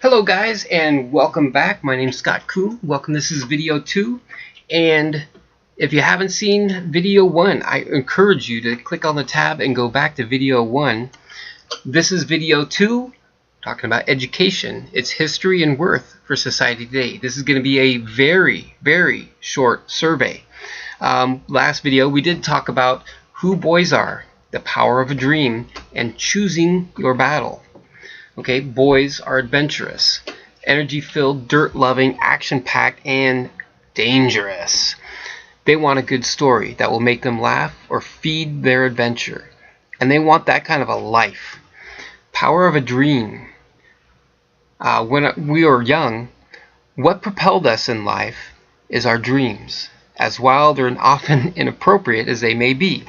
Hello guys, and welcome back. My name's Scott Coombe. Welcome. This is video 2, and if you haven't seen video 1, I encourage you to click on the tab and go back to video 1. This is video 2, talking about education, its history and worth for society today. This is going to be a very short survey. Last video we did talk about who boys are, the power of a dream, and choosing your battle. Okay, boys are adventurous, energy-filled, dirt-loving, action-packed, and dangerous. They want a good story that will make them laugh or feed their adventure. And they want that kind of a life. Power of a dream. When we were young, what propelled us in life is our dreams, as wild and often inappropriate as they may be.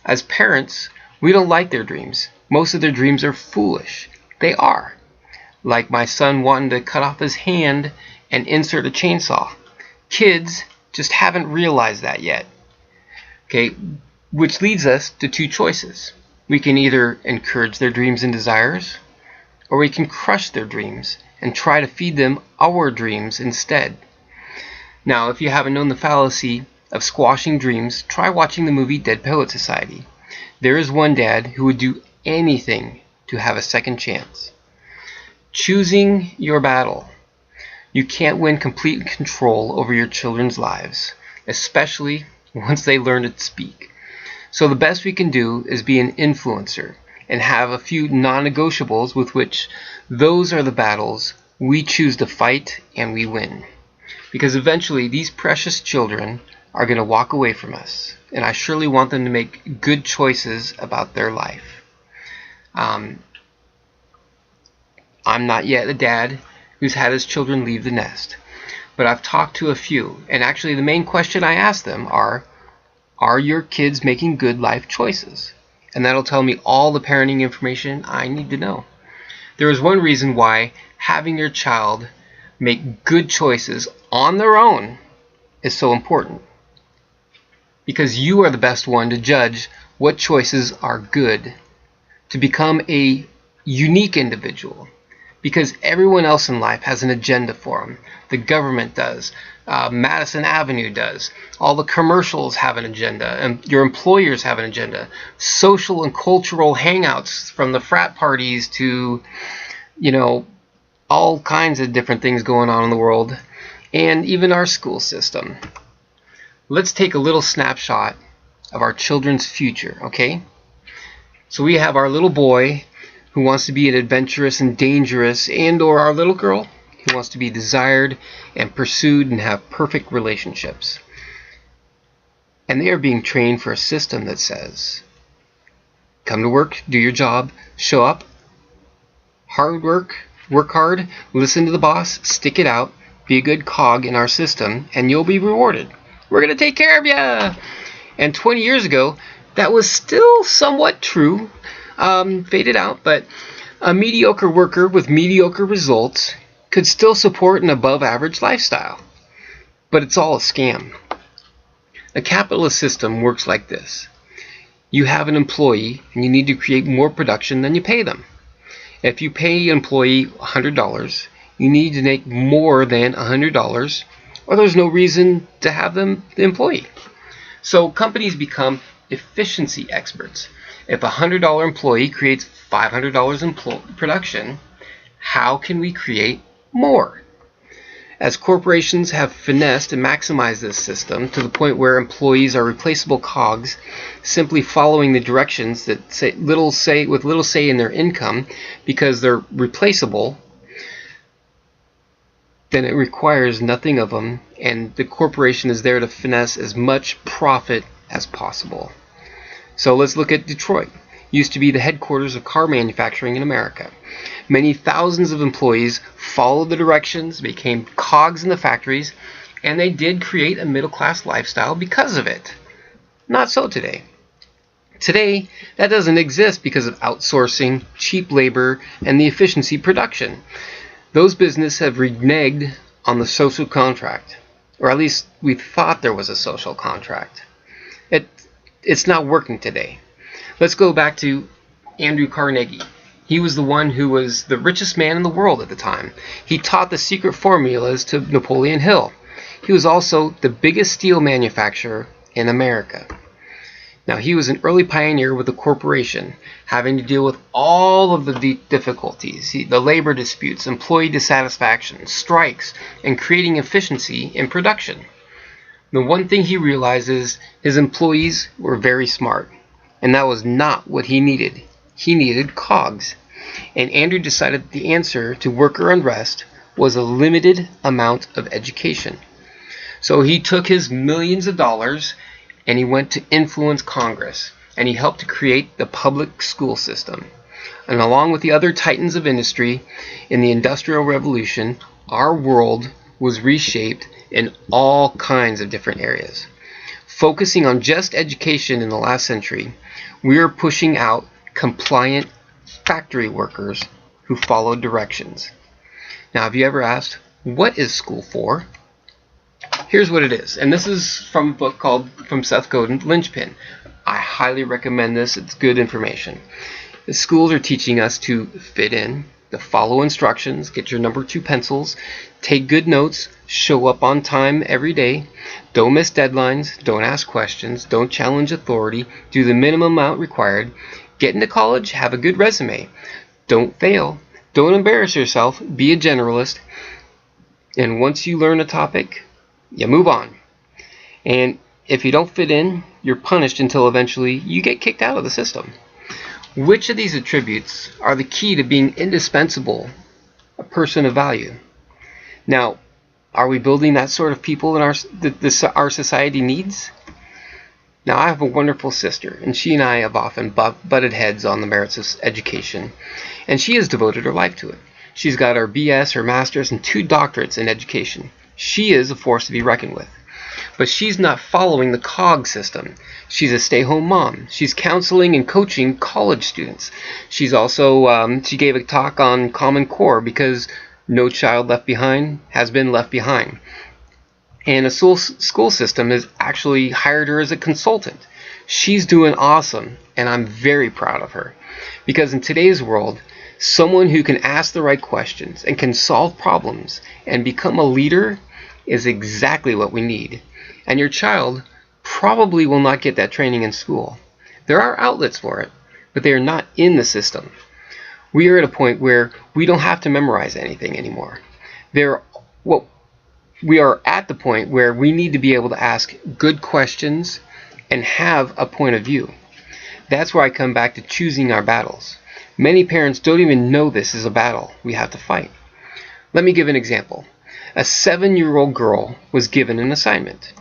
As parents, we don't like their dreams. Most of their dreams are foolish. They are. Like my son wanting to cut off his hand and insert a chainsaw. Kids just haven't realized that yet. Okay, which leads us to two choices. We can either encourage their dreams and desires, or we can crush their dreams and try to feed them our dreams instead. Now, if you haven't known the fallacy of squashing dreams, try watching the movie Dead Poet Society. There is one dad who would do anything to have a second chance. Choosing your battle. You can't win complete control over your children's lives, especially once they learn to speak. So the best we can do is be an influencer and have a few non-negotiables with which those are the battles we choose to fight and we win. Because eventually these precious children are going to walk away from us, and I surely want them to make good choices about their life. I'm not yet a dad who's had his children leave the nest, but I've talked to a few, and actually the main question I ask them are your kids making good life choices? And that'll tell me all the parenting information I need to know. There is one reason why having your child make good choices on their own is so important. Because you are the best one to judge what choices are good, to become a unique individual. Because everyone else in life has an agenda for them. The government does. Madison Avenue does. All the commercials have an agenda. And your employers have an agenda. Social and cultural hangouts, from the frat parties to, all kinds of different things going on in the world. And even our school system. Let's take a little snapshot of our children's future, okay? So we have our little boy who wants to be an adventurous and dangerous, or our little girl who wants to be desired and pursued and have perfect relationships. And they are being trained for a system that says, come to work, do your job, show up, hard work hard, listen to the boss, stick it out, be a good cog in our system, and you'll be rewarded. We're going to take care of you. And 20 years ago, that was still somewhat true. Faded out, but a mediocre worker with mediocre results could still support an above average lifestyle. But it's all a scam. A capitalist system works like this. You have an employee and you need to create more production than you pay them. If you pay an employee $100, you need to make more than $100, or there's no reason to have them the employee. So companies become efficiency experts. If a $100 employee creates $500 in production, how can we create more? As corporations have finessed and maximized this system to the point where employees are replaceable cogs, simply following the directions that with little say in their income because they're replaceable, then it requires nothing of them, and the corporation is there to finesse as much profit as possible. So let's look at Detroit. Used to be the headquarters of car manufacturing in America. Many thousands of employees followed the directions, became cogs in the factories, and they did create a middle-class lifestyle because of it. Not so today. Today, that doesn't exist because of outsourcing, cheap labor, and the efficiency production. Those businesses have reneged on the social contract, or at least we thought there was a social contract. It's not working today. Let's go back to Andrew Carnegie. He was the one who was the richest man in the world at the time. He taught the secret formulas to Napoleon Hill. He was also the biggest steel manufacturer in America. Now, he was an early pioneer with a corporation, having to deal with all of the difficulties, the labor disputes, employee dissatisfaction, strikes, and creating efficiency in production. The one thing he realized is his employees were very smart, and that was not what he needed. He needed cogs. And Andrew decided that the answer to worker unrest was a limited amount of education. So he took his millions of dollars and he went to influence Congress, and he helped to create the public school system. And along with the other titans of industry in the Industrial Revolution, our world was reshaped in all kinds of different areas. Focusing on just education in the last century, we are pushing out compliant factory workers who follow directions. Now, have you ever asked, what is school for? Here's what it is, and this is from a book called From Seth Godin, Linchpin. I highly recommend this. It's good information. The schools are teaching us to fit in, to follow instructions, get your number 2 pencils, take good notes, show up on time every day, don't miss deadlines, don't ask questions, don't challenge authority, do the minimum amount required, get into college, have a good resume, don't fail, don't embarrass yourself, be a generalist, and once you learn a topic, you move on. And if you don't fit in, you're punished until eventually you get kicked out of the system. Which of these attributes are the key to being indispensable, a person of value? Now, are we building that sort of people in our society needs? Now, I have a wonderful sister, and she and I have often butted heads on the merits of education, and she has devoted her life to it. She's got her BS, her master's, and 2 doctorates in education. She is a force to be reckoned with. But she's not following the COG system. She's a stay-home mom. She's counseling and coaching college students. She's also, she gave a talk on Common Core because no child left behind has been left behind. And a school system has actually hired her as a consultant. She's doing awesome, and I'm very proud of her. Because in today's world, someone who can ask the right questions and can solve problems and become a leader is exactly what we need. And your child probably will not get that training in school. There are outlets for it, but they are not in the system. We are at a point where we don't have to memorize anything anymore. We are at the point where we need to be able to ask good questions and have a point of view. That's where I come back to choosing our battles. Many parents don't even know this is a battle we have to fight. Let me give an example. A 7-year-old girl was given an assignment.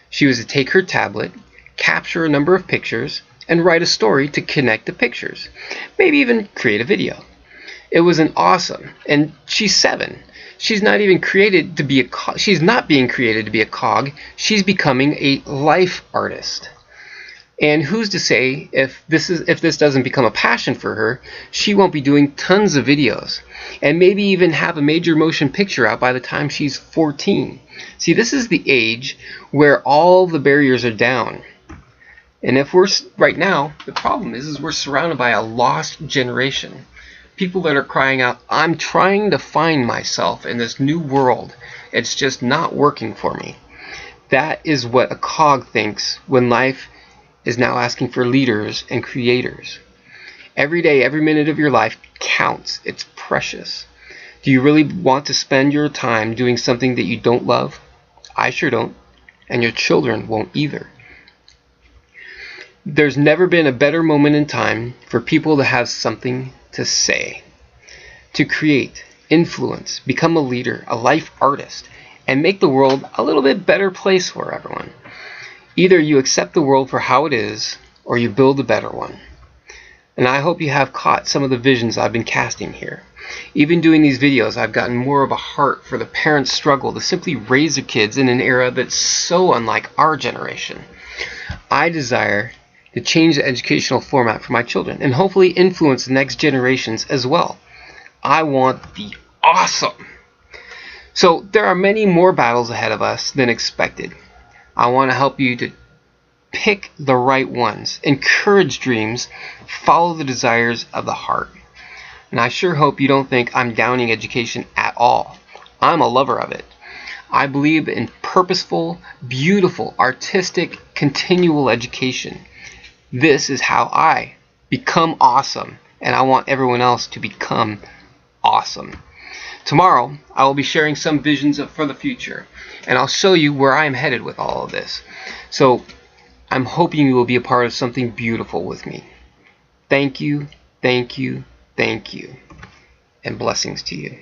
She was to take her tablet, capture a number of pictures, and write a story to connect the pictures. Maybe even create a video. It was an awesome, and she's 7. She's not even created to be she's not being created to be a cog. She's becoming a life artist. And who's to say if this doesn't become a passion for her, she won't be doing tons of videos and maybe even have a major motion picture out by the time she's 14. See, this is the age where all the barriers are down. And if we're right now, the problem is we're surrounded by a lost generation. People that are crying out, I'm trying to find myself in this new world. It's just not working for me. That is what a cog thinks when life is now asking for leaders and creators. Every day, every minute of your life counts. It's precious. Do you really want to spend your time doing something that you don't love? I sure don't, and your children won't either. There's never been a better moment in time for people to have something to say, to create, influence, become a leader, a life artist, and make the world a little bit better place for everyone. Either you accept the world for how it is, or you build a better one. And I hope you have caught some of the visions I've been casting here. Even doing these videos, I've gotten more of a heart for the parents' struggle to simply raise their kids in an era that's so unlike our generation. I desire to change the educational format for my children and hopefully influence the next generations as well. I want the awesome. So there are many more battles ahead of us than expected. I want to help you to pick the right ones, encourage dreams, follow the desires of the heart. And I sure hope you don't think I'm downing education at all. I'm a lover of it. I believe in purposeful, beautiful, artistic, continual education. This is how I become awesome, and I want everyone else to become awesome. Tomorrow, I will be sharing some visions for the future, and I'll show you where I am headed with all of this. So, I'm hoping you will be a part of something beautiful with me. Thank you, thank you, thank you, and blessings to you.